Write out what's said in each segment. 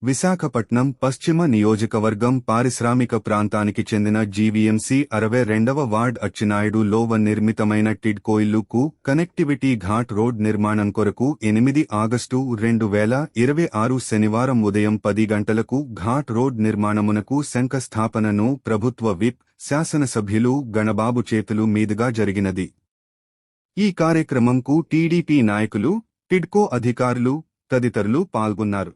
విశాఖపట్నం పశ్చిమ నియోజకవర్గం పారిశ్రామిక ప్రాంతానికి చెందిన జీవీఎంసీ 62వ వార్డ్ అచ్చెన్నాయుడులో నిర్మితమైన టిడ్కో ఇల్లుకు కనెక్టివిటీ ఘాట్ రోడ్ నిర్మాణం కొరకు 8 ఆగస్టు 2026 శనివారం ఉదయం 10 గంటలకు ఘాట్ రోడ్ నిర్మాణమునకు శంఖస్థాపనను ప్రభుత్వ విప్ శాసనసభ్యులు గణబాబు చేతులు మీదుగా జరిగినది. ఈ కార్యక్రమంకు టీడీపీ నాయకులు, టిడ్కో అధికారులు తదితరులు పాల్గొన్నారు.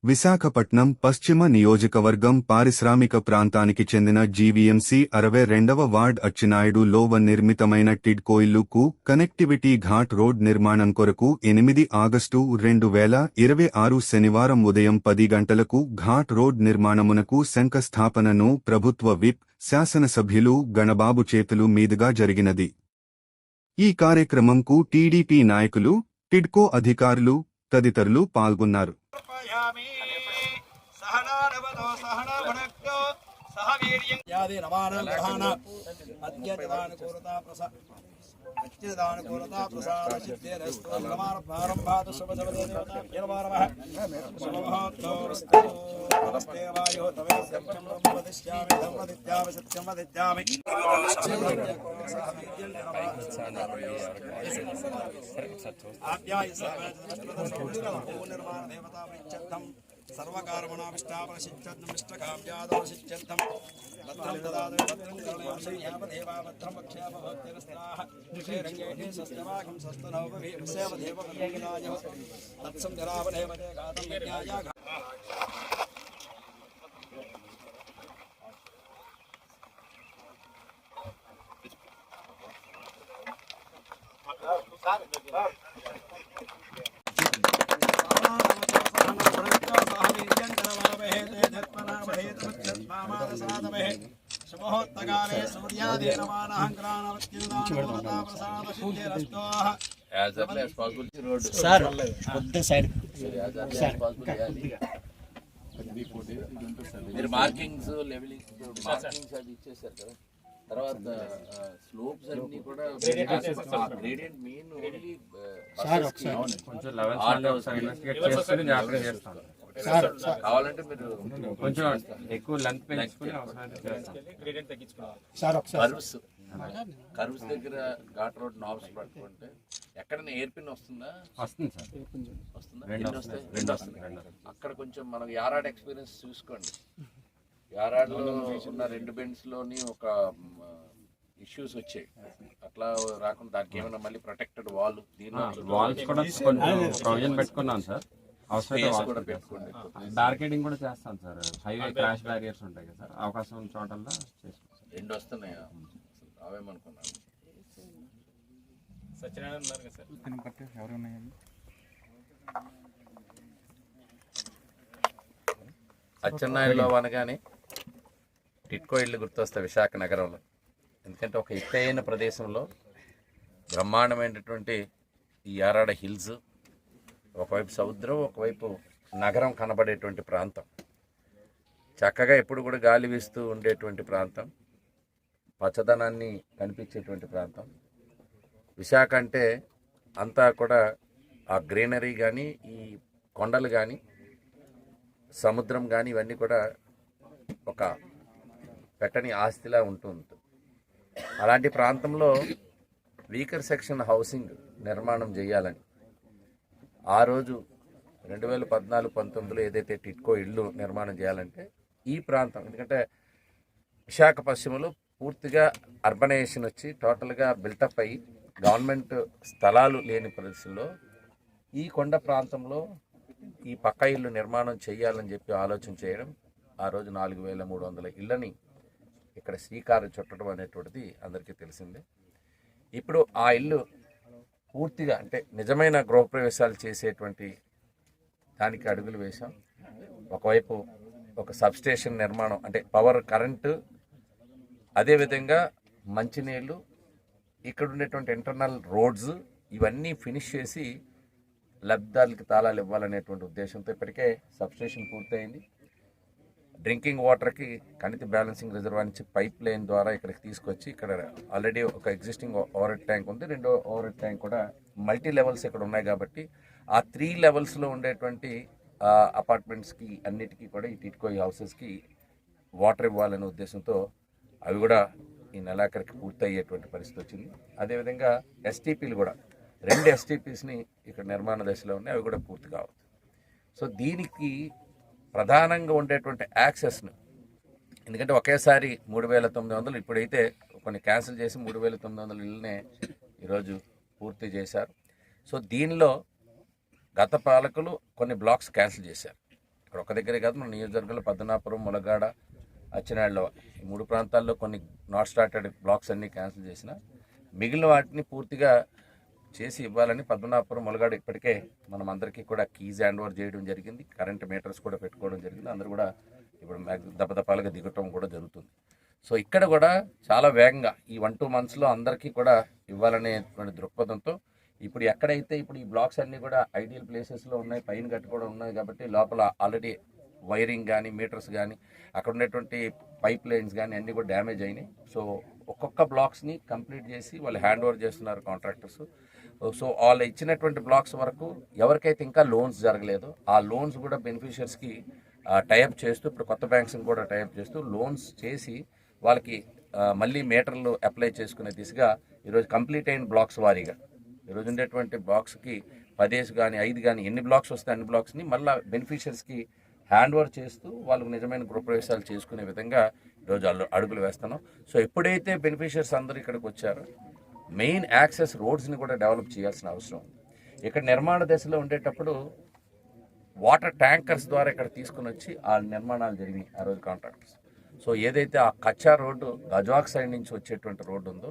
విశాఖపట్నం పశ్చిమ నియోజకవర్గం పారిశ్రామిక ప్రాంతానికి చెందిన జీవీఎంసీ 62వ వార్డ్ అచ్చెన్నాయుడులో నిర్మితమైన టిడ్కో ఇల్లుకు కనెక్టివిటీ ఘాట్ రోడ్ నిర్మాణం కొరకు 8 ఆగస్టు 2026 శనివారం ఉదయం 10 గంటలకు ఘాట్ రోడ్ నిర్మాణమునకు శంఖస్థాపనను ప్రభుత్వ విప్ శాసనసభ్యులు గణబాబు చేతులు మీదుగా జరిగినది. ఈ కార్యక్రమంకు టీడీపీ నాయకులు, టిడ్కో అధికారులు తదితరులు పాల్గొన్నారు. सर्वकारमणाविष्टापरसिद्धं भद्रं ददातु भद्रं करुणयामदेवा भद्रं वक्ष्यामभक्तिरस्त्राः श्रीरङ्गेशे सस्तवाकं सस्तनवभीमसेवदेव भद्रविनाय तत्सं जरावदेवते गातं विज्ञाय शुभोत्तकाले सूर्यादीनमानहङ्ग्राणवत्किल्दानप्रसादसिद्धिरस्तोः as early as possible road sir on the side as early as possible మీరు మార్కింగ్స్ లెవెలింగ్ మార్కింగ్స్ అది ఇచ్చేసారు కదా. తర్వాత స్లోప్స్ అన్ని కూడా గ్రేడియంట్ మెయిన్ ఓన్లీ కొంచెం లెవెల్స్ ఒకసారి ఇన్వెస్టిగేట్ చేసుకుని జాగ్రత్తగా చేస్తాను. కావాలంటే మీరు కొంచెం ఎక్కువ లెంత్ పెంచుకుని కర్వ్స్ దగ్గర ఘాట్ రోడ్ నాబ్స్ పట్టుకుంటే ఎక్కడైనా ఎయిర్ పిన్ వస్తుందా? వస్తుంది సార్, వస్తుందా? రెండు వస్తుంది. అక్కడ కొంచెం మనం యారాడ్ ఎక్స్పీరియన్స్ చూసుకోండి. యారాడ్లో ఉన్న 2 బెండ్స్ లోని ఒక ఇష్యూస్ వచ్చాయి. అట్లా రాకుండా దానికి ఏమైనా మళ్ళీ ప్రొటెక్టెడ్ వాల్ వాల్స్ కూడా ప్రొవిజన్ పెట్టుకున్నాను సార్. కూడా పెట్టుకోండి. బ్యారికేడింగ్ కూడా చేస్తాను సార్. హైవే క్రాష్ బ్యారియర్స్ ఉంటాయి కదా సార్, అవకాశం చోటల్లో చేసుకుంటాం. 2 వస్తున్నాయా? రావేమనుకున్నాను. అచ్చెన్నాయుడులో అనగానే టిడ్కో ఇల్లు గుర్తొస్తాయి విశాఖ నగరంలో. ఎందుకంటే ఒక ఎత్తైన ప్రదేశంలో బ్రహ్మాండమైనటువంటి ఈ యారాడ హిల్స్, ఒకవైపు సముద్రం, ఒకవైపు నగరం కనబడేటువంటి ప్రాంతం, చక్కగా ఎప్పుడు కూడా గాలి వీస్తూ ఉండేటువంటి ప్రాంతం, పచ్చదనాన్ని కనిపించేటువంటి ప్రాంతం. విశాఖ అంటే అంతా కూడా ఆ గ్రీనరీ కానీ, ఈ కొండలు కానీ, సముద్రం కానీ ఇవన్నీ కూడా ఒక పెట్టని ఆస్తిలా ఉంటుంది. అలాంటి ప్రాంతంలో వీకర్ సెక్షన్ హౌసింగ్ నిర్మాణం చేయాలని ఆ రోజు 2014-19లో ఏదైతే టిడ్కో ఇల్లు నిర్మాణం చేయాలంటే ఈ ప్రాంతం, ఎందుకంటే విశాఖ పశ్చిమలో పూర్తిగా అర్బనైజేషన్ వచ్చి టోటల్గా బిల్టప్ అయ్యి గవర్నమెంట్ స్థలాలు లేని పరిస్థితుల్లో ఈ కొండ ప్రాంతంలో ఈ పక్కా ఇల్లు నిర్మాణం చేయాలని చెప్పి ఆలోచన చేయడం, ఆ రోజు 4300 ఇళ్ళని ఇక్కడ శ్రీకారం చుట్టడం అనేటువంటిది అందరికీ తెలిసిందే. ఇప్పుడు ఆ ఇల్లు పూర్తిగా అంటే నిజమైన గృహప్రవేశాలు చేసేటువంటి దానికి అడుగులు వేశాం. ఒకవైపు ఒక సబ్స్టేషన్ నిర్మాణం అంటే పవర్, కరెంటు, అదేవిధంగా మంచినీళ్ళు, ఇక్కడ ఉండేటువంటి ఇంటర్నల్ రోడ్స్ ఇవన్నీ ఫినిష్ చేసి లబ్ధిదారులకి తాళాలు ఇవ్వాలనేటువంటి ఉద్దేశంతో ఇప్పటికే సబ్స్టేషన్ పూర్తయింది. డ్రింకింగ్ వాటర్కి కణితి బ్యాలెన్సింగ్ రిజర్వాయర్ నుంచి పైప్ లైన్ ద్వారా ఇక్కడికి తీసుకొచ్చి ఇక్కడ ఆల్రెడీ ఒక ఎగ్జిస్టింగ్ ఓవర్ హెడ్ ట్యాంక్ ఉంది, రెండో ఓవర్ హెడ్ ట్యాంక్ కూడా మల్టీ లెవెల్స్ ఇక్కడ ఉన్నాయి కాబట్టి ఆ 3 లెవెల్స్లో ఉండేటువంటి అపార్ట్మెంట్స్కి అన్నిటికీ కూడా ఈ టిట్కో హౌసెస్కి వాటర్ ఇవ్వాలనే ఉద్దేశంతో అవి కూడా ఈ నెలాఖరికి పూర్తయ్యేటువంటి పరిస్థితి వచ్చింది. అదేవిధంగా ఎస్టీపీలు కూడా 2 ఎస్టీపీస్ని ఇక్కడ నిర్మాణ దశలో ఉన్నాయి, అవి కూడా పూర్తి కావచ్చు. సో దీనికి ప్రధానంగా ఉండేటువంటి యాక్సెస్ను, ఎందుకంటే ఒకేసారి 3,900 ఇప్పుడైతే కొన్ని క్యాన్సిల్ చేసి 3,900 ఇళ్ళనే ఈరోజు పూర్తి చేశారు. సో దీనిలో గత పాలకులు కొన్ని బ్లాక్స్ క్యాన్సిల్ చేశారు. ఇక్కడ ఒక దగ్గరే కాదు, మన నియోజకవర్గంలో పద్మనాపురం, ములగాడ, అచ్చినాడులో ఈ 3 ప్రాంతాల్లో కొన్ని నాట్ స్టార్టెడ్ బ్లాక్స్ అన్నీ క్యాన్సిల్ చేసిన మిగిలిన వాటిని పూర్తిగా చేసి ఇవ్వాలని పద్మనాపురం, ములగాడ ఇప్పటికే మనం అందరికీ కూడా కీజ్ హ్యాండ్ ఓవర్ చేయడం జరిగింది. కరెంట్ మీటర్స్ కూడా పెట్టుకోవడం జరిగింది. అందరూ కూడా ఇప్పుడు దపదపాలుగా దిగటం కూడా జరుగుతుంది. సో ఇక్కడ కూడా చాలా వేగంగా ఈ 1-2 మంత్స్లో అందరికీ కూడా ఇవ్వాలనేటువంటి దృక్పథంతో ఇప్పుడు ఎక్కడైతే ఇప్పుడు ఈ బ్లాక్స్ అన్నీ కూడా ఐడియల్ ప్లేసెస్లో ఉన్నాయి, పైన కట్టుకోవడం ఉన్నాయి కాబట్టి లోపల ఆల్రెడీ వైరింగ్ కానీ మీటర్స్ కానీ అక్కడ ఉండేటువంటి పైప్ లైన్స్ కానీ అన్నీ కూడా డ్యామేజ్ అయినాయి. సో ఒక్కొక్క బ్లాక్స్ని కంప్లీట్ చేసి వాళ్ళు హ్యాండ్ ఓవర్ చేస్తున్నారు కాంట్రాక్టర్స్. సో వాళ్ళు ఇచ్చినటువంటి బ్లాక్స్ వరకు ఎవరికైతే ఇంకా లోన్స్ జరగలేదో ఆ లోన్స్ కూడా బెనిఫిషియర్స్కి టైఅప్ చేస్తూ ఇప్పుడు కొత్త బ్యాంక్స్ని కూడా టైఅప్ చేస్తూ లోన్స్ చేసి వాళ్ళకి మళ్ళీ మీటర్లు అప్లై చేసుకునే దిశగా ఈరోజు కంప్లీట్ అయిన బ్లాక్స్ వారీగా ఈరోజు ఉండేటువంటి బ్లాక్స్కి 10 కానీ 5 కానీ ఎన్ని బ్లాక్స్ వస్తే అన్ని బ్లాక్స్ని మళ్ళీ బెనిఫిషియర్స్కి హ్యాండ్ ఓవర్ చేస్తూ వాళ్ళకు నిజమైన గృహప్రవేశాలు చేసుకునే విధంగా ఈరోజు అడుగులు వేస్తున్నాం. సో ఎప్పుడైతే బెనిఫిషియర్స్ అందరూ ఇక్కడికి వచ్చారో మెయిన్ యాక్సెస్ రోడ్స్ని కూడా డెవలప్ చేయాల్సిన అవసరం ఉంది. ఇక్కడ నిర్మాణ దశలో ఉండేటప్పుడు వాటర్ ట్యాంకర్స్ ద్వారా ఇక్కడ తీసుకుని వచ్చి ఆ నిర్మాణాలు జరిగినాయి ఆ రోజు కాంట్రాక్టర్స్. సో ఏదైతే ఆ కచ్చా రోడ్డు గజవాక్ సైడ్ నుంచి వచ్చేటువంటి రోడ్డు ఉందో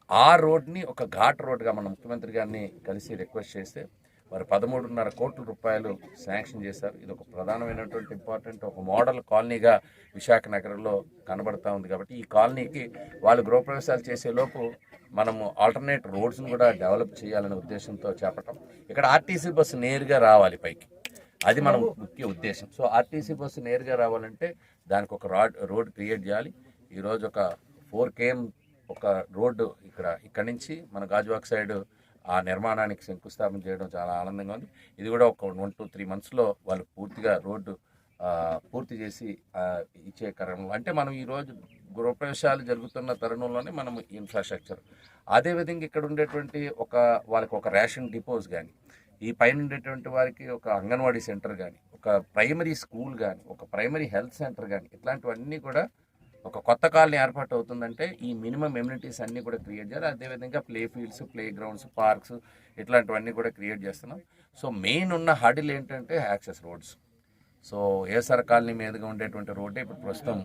ఆ రోడ్ని ఒక ఘాట్ రోడ్గా మన ముఖ్యమంత్రి గారిని కలిసి రిక్వెస్ట్ చేస్తే వారు 13.5 కోట్ల రూపాయలు శాంక్షన్ చేశారు. ఇది ఒక ప్రధానమైనటువంటి ఇంపార్టెంట్ ఒక మోడల్ కాలనీగా విశాఖ నగరంలో కనబడతా ఉంది. కాబట్టి ఈ కాలనీకి వాళ్ళు గృహప్రవేశాలు చేసేలోపు మనము ఆల్టర్నేట్ రోడ్స్ని కూడా డెవలప్ చేయాలనే ఉద్దేశంతో చేపట్టం. ఇక్కడ ఆర్టీసీ బస్సు నేరుగా రావాలి పైకి, అది మనం ముఖ్య ఉద్దేశం. సో ఆర్టీసీ బస్సు నేరుగా రావాలంటే దానికి ఒక రోడ్ క్రియేట్ చేయాలి. ఈరోజు ఒక 4 km ఒక రోడ్డు ఇక్కడ నుంచి మన గాజువాక్ సైడ్ ఆ నిర్మాణానికి శంకుస్థాపన చేయడం చాలా ఆనందంగా ఉంది. ఇది కూడా ఒక 1-3 మంత్స్లో వాళ్ళు పూర్తిగా రోడ్డు పూర్తి చేసి ఇచ్చే క్రమంలో, అంటే మనం ఈరోజు గృహప్రవేశాలు జరుగుతున్న తరుణంలోనే మనం ఇన్ఫ్రాస్ట్రక్చర్, అదేవిధంగా ఇక్కడ ఉండేటువంటి వాళ్ళకి ఒక రేషన్ డిపోస్ కానీ, ఈ పైన ఉండేటువంటి వారికి ఒక అంగన్వాడీ సెంటర్ కానీ, ఒక ప్రైమరీ స్కూల్ కానీ, ఒక ప్రైమరీ హెల్త్ సెంటర్ కానీ, ఇట్లాంటివన్నీ కూడా ఒక కొత్త కాలనీ ఏర్పాటు అవుతుందంటే ఈ మినిమం ఎమ్యూనిటీస్ అన్నీ కూడా క్రియేట్ చేయాలి. అదేవిధంగా play fields, play grounds, parks ఇట్లాంటివన్నీ కూడా క్రియేట్ చేస్తున్నాం. సో మెయిన్ ఉన్న హడిల్ ఏంటంటే access roads. So Acer colony మీదుగా ఉండేటువంటి రోడ్డే ఇప్పుడు ప్రస్తుతం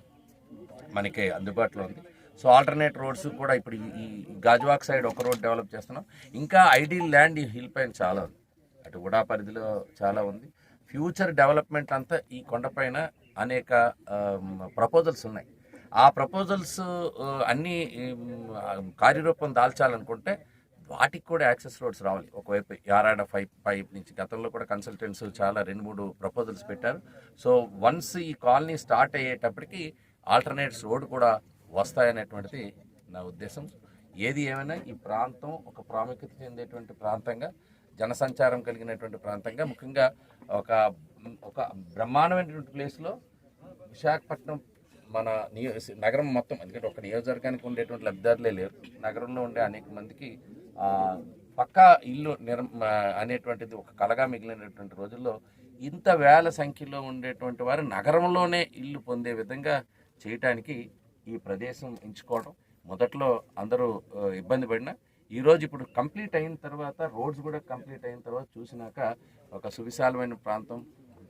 మనకి అందుబాటులో ఉంది. సో ఆల్టర్నేట్ రోడ్స్ కూడా ఇప్పుడు ఈ గాజువాక్ సైడ్ ఒక రోడ్ డెవలప్ చేస్తున్నాం. ఇంకా ఐడియల్ ల్యాండ్ ఈ హిల్ పైన చాలా ఉంది, అటు కూడా పరిధిలో చాలా ఉంది. ఫ్యూచర్ డెవలప్మెంట్ అంతా ఈ కొండపైన అనేక ప్రపోజల్స్ ఉన్నాయి. ఆ ప్రపోజల్స్ అన్నీ కార్యరూపం దాల్చాలనుకుంటే వాటికి కూడా యాక్సెస్ రోడ్స్ రావాలి. ఒకవైపు యారాడ పైప్ నుంచి గతంలో కూడా కన్సల్టెంట్స్ చాలా 2-3 ప్రపోజల్స్ పెట్టారు. సో వన్స్ ఈ కాలనీ స్టార్ట్ అయ్యేటప్పటికి ఆల్టర్నేట్స్ రోడ్ కూడా వస్తాయనేటువంటిది నా ఉద్దేశం. ఏది ఏమైనా ఈ ప్రాంతం ఒక ప్రాముఖ్యత చెందేటువంటి ప్రాంతంగా, జనసంచారం కలిగినటువంటి ప్రాంతంగా, ముఖ్యంగా ఒక బ్రహ్మాండమైనటువంటి ప్లేస్లో విశాఖపట్నం మన నగరం మొత్తం, ఎందుకంటే ఒక నియోజకవర్గానికి ఉండేటువంటి లబ్ధిదారులే లేరు, నగరంలో ఉండే అనేక మందికి పక్కా ఇల్లు అనేటువంటిది ఒక కలగా మిగిలినటువంటి రోజుల్లో ఇంత వేల సంఖ్యలో ఉండేటువంటి వారు నగరంలోనే ఇల్లు పొందే విధంగా చేయటానికి ఈ ప్రదేశం ఎంచుకోవడం మొదట్లో అందరూ ఇబ్బంది పడినా ఈరోజు ఇప్పుడు కంప్లీట్ అయిన తర్వాత, రోడ్స్ కూడా కంప్లీట్ అయిన తర్వాత చూసినాక ఒక సువిశాలమైన ప్రాంతం,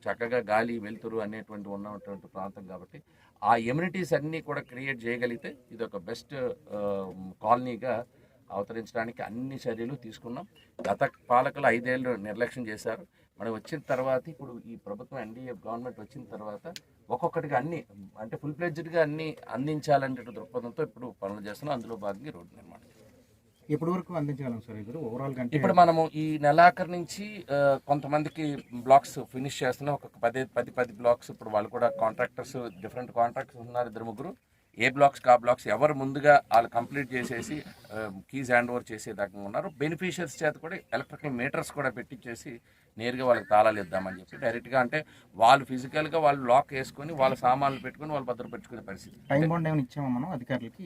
చక్కగా గాలి వెలుతురు అనేటువంటి ఉన్నటువంటి ప్రాంతం కాబట్టి ఆ ఎమ్యూనిటీస్ అన్నీ కూడా క్రియేట్ చేయగలిగితే ఇది ఒక బెస్ట్ కాలనీగా అవతరించడానికి అన్ని చర్యలు తీసుకున్నాం. గత పాలకులు 5 ఏళ్ళు నిర్లక్ష్యం చేశారు. మనం వచ్చిన తర్వాత ఇప్పుడు ఈ ప్రభుత్వం ఎన్డీఏ గవర్నమెంట్ వచ్చిన తర్వాత ఒక్కొక్కటిగా అన్ని, అంటే ఫుల్ ఫ్లెడ్జ్డ్గా అన్ని అందించాలనే దృక్పథంతో ఇప్పుడు పనులు చేస్తున్నాం. అందులో భాగంగా రోడ్డు నిర్మాణం ఎప్పటి వరకు అందించగలం సార్ ఇప్పుడు ఓవరాల్ గా? ఇప్పుడు మనము ఈ నెలాఖరు నుంచి కొంతమందికి బ్లాక్స్ ఫినిష్ చేస్తున్నాం. ఒక 10 బ్లాక్స్ ఇప్పుడు వాళ్ళు కూడా కాంట్రాక్టర్స్, డిఫరెంట్ కాంట్రాక్టర్స్ ఉన్నారు, 2-3. ఏ బ్లాక్స్ ఆ బ్లాక్స్ ఎవరు ముందుగా వాళ్ళు కంప్లీట్ చేసేసి కీస్ హ్యాండ్ ఓవర్ చేసేదాకా ఉన్నారు. బెనిఫిషియర్స్ చేత కూడా ఎలక్ట్రికల్ మీటర్స్ కూడా పెట్టించేసి నేరుగా వాళ్ళకి తాళాలు ఇద్దామని చెప్పి డైరెక్ట్గా, అంటే వాళ్ళు ఫిజికల్గా వాళ్ళు లాక్ వేసుకొని వాళ్ళ సామాన్లు పెట్టుకొని వాళ్ళు భద్రపరుచుకునే పరిస్థితి. టైం బాండ్ ఏమైనా ఇచ్చామా మనం అధికారులకి?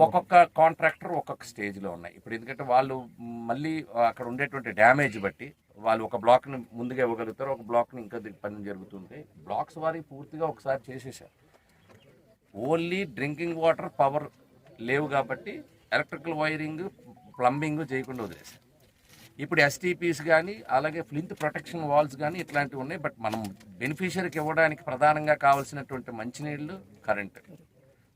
ఒక్కొక్క కాంట్రాక్టర్ ఒక్కొక్క స్టేజ్లో ఉన్నాయి ఇప్పుడు. ఎందుకంటే వాళ్ళు మళ్ళీ అక్కడ ఉండేటువంటి డ్యామేజ్ బట్టి వాళ్ళు ఒక బ్లాక్ని ముందుగా ఇవ్వగలుగుతారు, ఒక బ్లాక్ని ఇంకా పని జరుగుతుంది. బ్లాక్స్ వారి పూర్తిగా ఒకసారి చేసేసారు. ఓన్లీ డ్రింకింగ్ వాటర్ పవర్ లేవు కాబట్టి ఎలక్ట్రికల్ వైరింగ్ ప్లంబింగ్ చేయకుండా వదిలేసారు. ఇప్పుడు ఎస్టీపీస్ కానీ అలాగే ఫ్లింత్ ప్రొటెక్షన్ వాల్స్ కానీ ఇట్లాంటివి ఉన్నాయి. బట్ మనం బెనిఫిషియరీకి ఇవ్వడానికి ప్రధానంగా కావాల్సినటువంటి మంచినీళ్ళు, కరెంట్,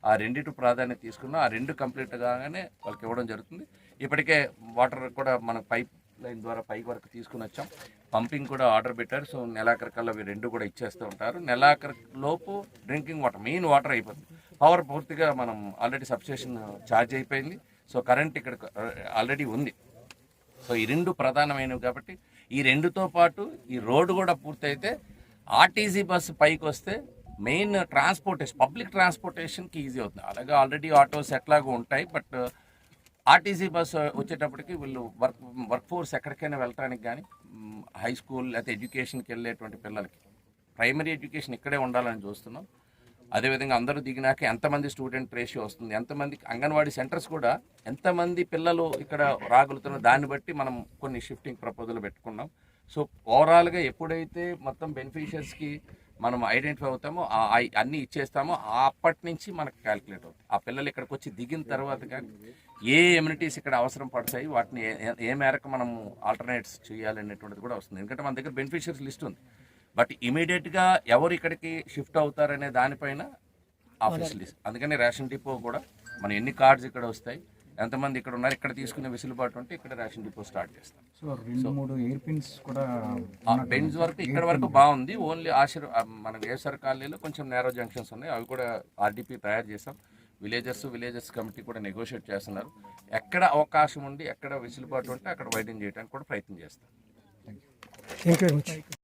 ఆ రెండింటి ప్రాధాన్యత తీసుకున్నాం. ఆ రెండు కంప్లీట్ కాగానే వాళ్ళకి ఇవ్వడం జరుగుతుంది. ఇప్పటికే వాటర్ కూడా మన పైప్ లైన్ ద్వారా పైకి వరకు తీసుకుని వచ్చాం. పంపింగ్ కూడా ఆర్డర్ పెట్టారు. సో నెలాఖరికల్లా అవి రెండు కూడా ఇచ్చేస్తూ ఉంటారు. నెలాఖరు లోపు డ్రింకింగ్ వాటర్, మెయిన్ వాటర్ అయిపోతుంది. పవర్ పూర్తిగా మనం ఆల్రెడీ సబ్స్టేషన్ ఛార్జ్ అయిపోయింది. సో కరెంట్ ఇక్కడ ఆల్రెడీ ఉంది. సో ఈ రెండు ప్రధానమైనవి కాబట్టి ఈ రెండుతో పాటు ఈ రోడ్డు కూడా పూర్తయితే ఆర్టీసీ బస్సు పైకి వస్తే మెయిన్ ట్రాన్స్పోర్టేషన్, పబ్లిక్ ట్రాన్స్పోర్టేషన్కి ఈజీ అవుతుంది. అలాగే ఆల్రెడీ ఆటోస్ ఎట్లాగో ఉంటాయి. బట్ ఆర్టీసీ బస్సు వచ్చేటప్పటికి వీళ్ళు వర్క్ ఫోర్స్ ఎక్కడికైనా వెళ్ళడానికి కానీ, హై స్కూల్ లేకపోతే ఎడ్యుకేషన్కి వెళ్ళేటువంటి పిల్లలకి ప్రైమరీ ఎడ్యుకేషన్ ఇక్కడే ఉండాలని చూస్తున్నాం. అదేవిధంగా అందరూ దిగినాక ఎంతమంది స్టూడెంట్ రేషియో వస్తుంది, ఎంతమంది అంగన్వాడీ సెంటర్స్ కూడా ఎంతమంది పిల్లలు ఇక్కడ రాగలుగుతున్నారు, దాన్ని బట్టి మనం కొన్ని షిఫ్టింగ్ ప్రపోజల్ పెట్టుకున్నాం. సో ఓవరాల్గా ఎప్పుడైతే మొత్తం బెనిఫిషియర్స్కి మనం ఐడెంటిఫై అవుతామో అన్నీ ఇచ్చేస్తామో అప్పటి నుంచి మనకు క్యాలిక్యులేట్ అవుతుంది. ఆ పిల్లలు ఇక్కడికి వచ్చి దిగిన తర్వాత కానీ ఏ ఎమ్యూనిటీస్ ఇక్కడ అవసరం పడతాయి, వాటిని ఏ మేరకు మనం ఆల్టర్నేట్స్ చేయాలనేటువంటిది కూడా వస్తుంది. ఎందుకంటే మన దగ్గర బెనిఫిషియర్స్ లిస్ట్ ఉంది. బట్ ఇమీడియట్గా ఎవరు ఇక్కడికి షిఫ్ట్ అవుతారనే దానిపైన ఆఫీస్ లిస్ట్. అందుకని రేషన్ డిపో కూడా మనం ఎన్ని కార్డ్స్ ఇక్కడ వస్తాయి, ఎంతమంది ఇక్కడ ఉన్నారు, ఇక్కడ తీసుకునే వెసులుబాటు ఉంటే ఇక్కడ రేషన్ డిపో స్టార్ట్ చేస్తాం. సో 2-3 ఎయిర్ పిన్స్ కూడా బెండ్స్ వరకు ఇక్కడ వరకు బాగుంది. ఓన్లీ మన వేసర్ కాలనీలో కొంచెం నేరో జంక్షన్స్ ఉన్నాయి, అవి కూడా ఆర్డీపీ తయారు చేస్తాం. విలేజెస్ కమిటీ కూడా నెగోషియేట్ చేస్తున్నారు. ఎక్కడ అవకాశం ఉండి ఎక్కడ వెసులుబాటు ఉంటే అక్కడ వైడెన్ చేయడానికి కూడా ప్రయత్నం చేస్తాం. Thank you very much.